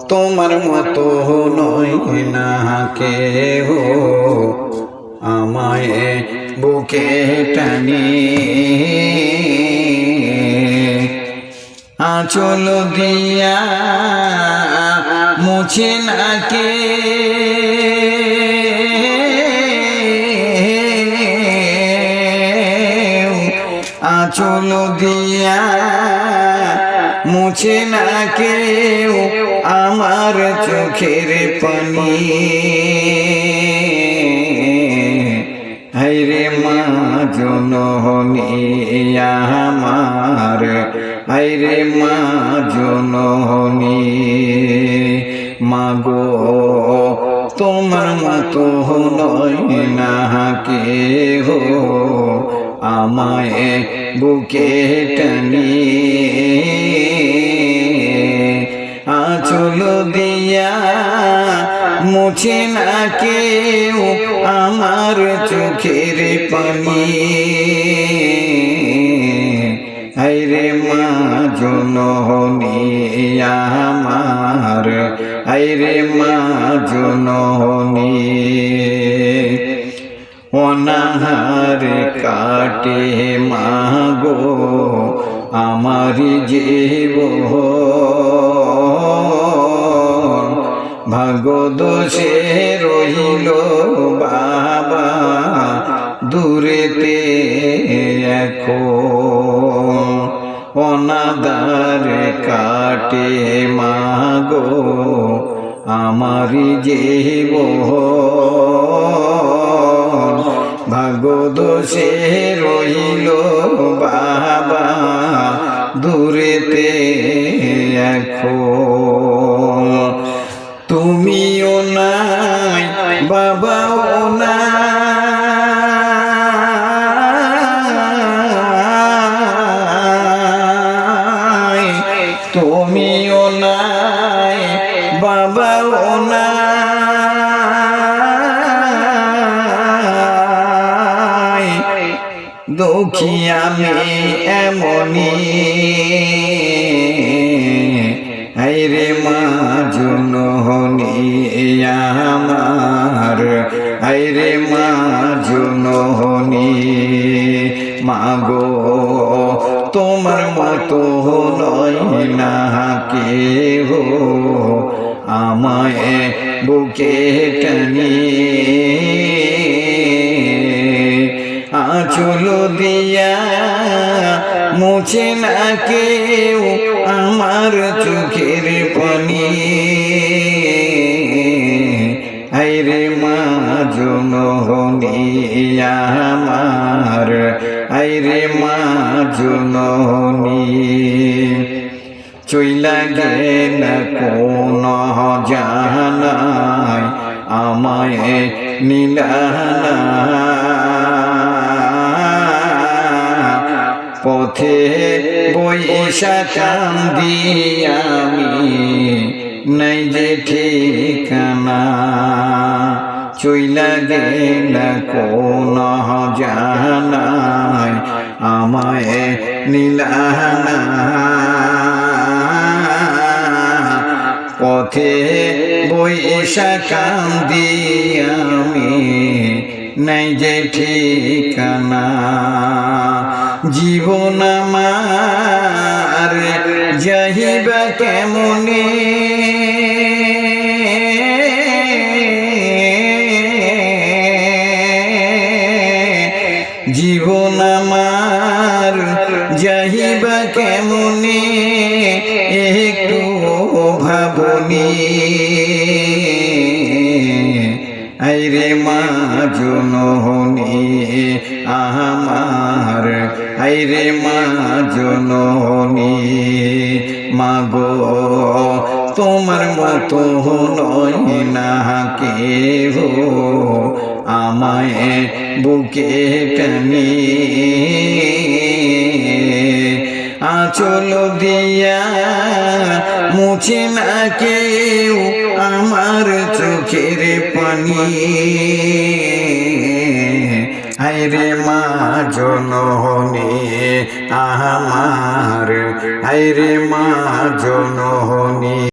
তোমার মতো নয় না কেহ আমায় বুকে টানি আঁচল দিয়া মুছে না কে আঁচল দিয়া মুছে না কেউ আমার চোখের পানি হায়রে মা জননী আমার হায়রে মা জননী মাগো তোমার মতো নয় না কেহ আমায় বুকে টানি আঁচল দিয়া মুছে না কেউ আমার চোখের পানি হায়রে মা জননী আমার হায়রে মা জননী অনাহার কাটে মাগো আমারি জীবন ভাগ্যদোষে রহিল বাবা দূরেতে এখন অনাদার কাটে মাগো আমারি জীবন ভাগ্যদোষে রহিল বাবা দূরেতে এখন তুমিও নাই বাবাও নাই তুমিও নাই বাবাও নাই দুঃখী আমি এমনি হায়রে মা জননী আমার হায়রে মা জননী মাগো তোমার মতো নয় না কেহ আমায় বুকে টানি আঁচল দিয়া মুছে না কেউ আমার চোখের পানি হায়রে মা জননী আমার হায়রে মা জননী চইলা গেল কোন জানায় আমায় নীলানা পথে বৈশা কান্দি আমি নাই যে ঠিকানা চইলা গেল কোন জানায় আমায় নীলানা পথে বৈশা কান্দি আমি নাই যে ঠিকানা জীবন আমার যাইবা কেমনে জীবন আমার যাইবা কেমনে একটু ভাবনি হায়রে মা জননী আমার হায়রে মা জননী মাগো তোমার মতো নয় না কেহ আমায় বুকে টানি আঁচল দিয়া মুছে না কেউ আমার চোখের পানি হায়রে মা জননী আমার হায়রে মা জননী।